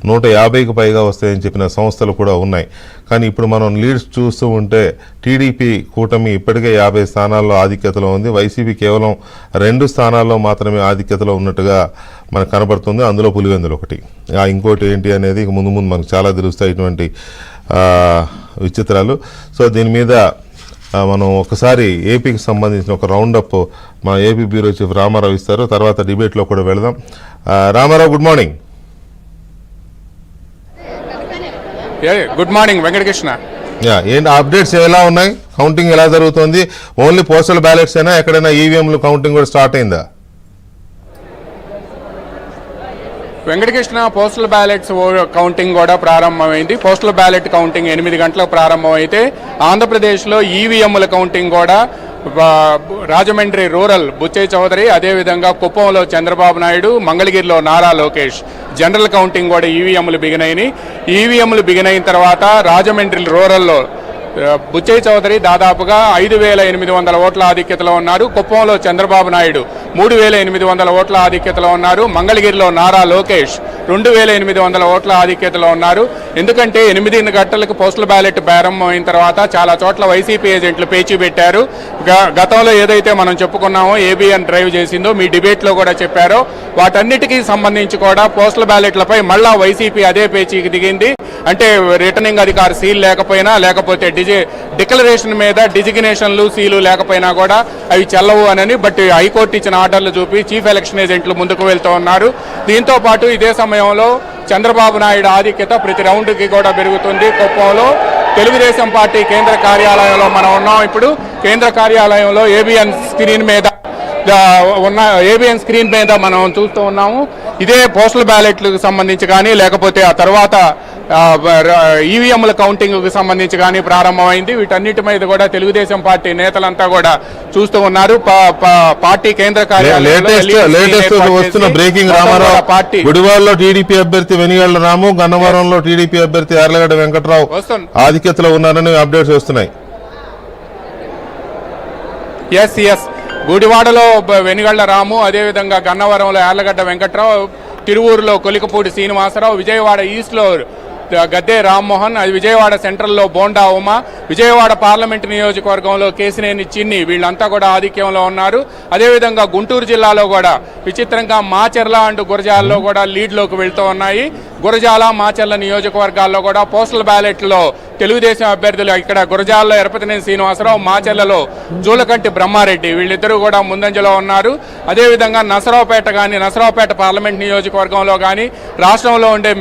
150కి పైగా వస్తాయని చెప్పిన సంస్థలు కూడా ఉన్నాయి. కానీ ఇప్పుడు మనం లీడ్స్ చూస్తూ ఉంటే టీడీపీ కూటమి ఇప్పటికే 50 స్థానాల్లో ఆధిక్యతలో ఉంది. వైసీపీ కేవలం 2 స్థానాల్లో మాత్రమే ఆధిక్యతలో ఉన్నట్టుగా మనకు కనబడుతుంది. అందులో పులివెందులు ఒకటి. ఇంకోటి ఏంటి అనేది ముందు ముందు మనకు చాలా తెలుస్తాయి ఇటువంటి విచిత్రాలు. సో దీని మీద మనం ఒకసారి ఏపీకి సంబంధించిన ఒక రౌండప్ మా ఏపీ బ్యూరో చీఫ్ రామారావు ఇస్తారు. తర్వాత డిబేట్లో కూడా వెళదాం. Ramarao, good morning. Good morning Venkatakrishna. ఏంటి అప్డేట్స్ ఎలా ఉన్నాయి? కౌంటింగ్ ఎలా జరుగుతుంది? ఓన్లీ పోస్టల్ బ్యాలెట్స్ అయినా ఎక్కడైనా ఈవీఎంలు కౌంటింగ్ కూడా స్టార్ట్ అయిందా? వెంకటకృష్ణ, పోస్టల్ బ్యాలెట్స్ కౌంటింగ్ కూడా ప్రారంభమైంది. పోస్టల్ బ్యాలెట్ కౌంటింగ్ 8 గంటలకు ప్రారంభమైతే ఆంధ్రప్రదేశ్లో ఈవీఎంల కౌంటింగ్ కూడా రాజమండ్రి రూరల్ బుచ్చయ్య చౌదరి, అదేవిధంగా కుప్పంలో చంద్రబాబు నాయుడు, మంగళగిరిలో నారా లోకేష్ జనరల్ కౌంటింగ్ కూడా ఈవీఎంలు బిగినైనాయి. ఈవీఎంలు బిగినైన తర్వాత రాజమండ్రి రూరల్లో బుచ్చయ్య చౌదరి దాదాపుగా 5,800 ఓట్ల ఆధిక్యతలో ఉన్నారు. కుప్పంలో చంద్రబాబు నాయుడు 3,800 ఓట్ల ఆధిక్యతలో ఉన్నారు. మంగళగిరిలో నారా లోకేష్ 2,800 ఓట్ల ఆధిక్యతలో ఉన్నారు. ఎందుకంటే 8 గంటలకు పోస్టల్ బ్యాలెట్ ప్రారంభమైన తర్వాత చాలా చోట్ల వైసీపీ ఏజెంట్లు పేచీ పెట్టారు. గతంలో ఏదైతే మనం చెప్పుకున్నామో ఏబిఎన్ డ్రైవ్ చేసిందో మీ డిబేట్లో కూడా చెప్పారో వాటన్నిటికీ సంబంధించి కూడా పోస్టల్ బ్యాలెట్లపై మళ్ళా వైసీపీ అదే పేచీకి దిగింది. అంటే రిటర్నింగ్ అధికారి సీల్ లేకపోయినా, లేకపోతే డిక్లరేషన్ మీద డిజిగ్నేషన్లు సీలు లేకపోయినా కూడా అవి చెల్లవు అని బట్ హైకోర్టు ఇచ్చిన ఆర్డర్లు చూపి చీఫ్ ఎలక్షన్ ఏజెంట్లు ముందుకు వెళ్తూ ఉన్నారు. దీంతో పాటు ఇదే సమయంలో చంద్రబాబు నాయుడు ఆధిక్యత ప్రతి రౌండ్కి కూడా పెరుగుతుంది. కుప్పంలో తెలుగుదేశం పార్టీ కేంద్ర కార్యాలయంలో మనం ఉన్నాం. ఇప్పుడు కేంద్ర కార్యాలయంలో ఏబిఎన్ స్క్రీన్ మీద మనం చూస్తూ ఉన్నాము. ఇదే పోస్టల్ బ్యాలెట్లకు సంబంధించి కానీ, లేకపోతే ఆ తర్వాత ఈవీఎంల కౌంటింగ్కి సంబంధించి కానీ ప్రారంభమైంది. వీటన్నిటి మీద కూడా తెలుగుదేశం పార్టీ నేతలంతా కూడా చూస్తూ ఉన్నారు. పార్టీ కేంద్ర కార్యాలయంలో వస్తున్న బ్రేకింగ్ రామారావు, గుడివాడలో టీడీపీ అభ్యర్థి వెనిగళ్ల రాము, గన్నవరంలో టీడీపీ అభ్యర్థి యార్లగడ్డ వెంకట్రావు ఆధిక్యతలో ఉన్నారని అప్డేట్స్ వస్తున్నాయి. ఎస్ గుడివాడలో వెనిగళ్ల రాము, అదేవిధంగా గన్నవరంలో యార్లగడ్డ వెంకట్రావు, తిరువూరులో కొలికపూడి శ్రీనివాసరావు, విజయవాడ ఈస్ట్లో గద్దే రామ్మోహన్, అది విజయవాడ సెంట్రల్లో బోండా ఉమా, విజయవాడ పార్లమెంటు నియోజకవర్గంలో కేసినేని చిన్ని వీళ్ళంతా కూడా ఆధిక్యంలో ఉన్నారు. అదేవిధంగా గుంటూరు జిల్లాలో కూడా విచిత్రంగా మాచర్ల అండ్ గురజాలలో కూడా లీడ్లోకి వెళ్తూ ఉన్నాయి. గురజాల, మాచర్ల నియోజకవర్గాల్లో కూడా పోస్టల్ బ్యాలెట్లో తెలుగుదేశం అభ్యర్థులు ఇక్కడ గురజాలలో ఎరపతినేని శ్రీనివాసరావు, మాచర్లలో జూలకంటి బ్రహ్మారెడ్డి వీళ్ళిద్దరూ కూడా ముందంజలో ఉన్నారు. అదేవిధంగా నసరావుపేట పార్లమెంట్ నియోజకవర్గంలో కానీ రాష్ట్రంలో ఉండే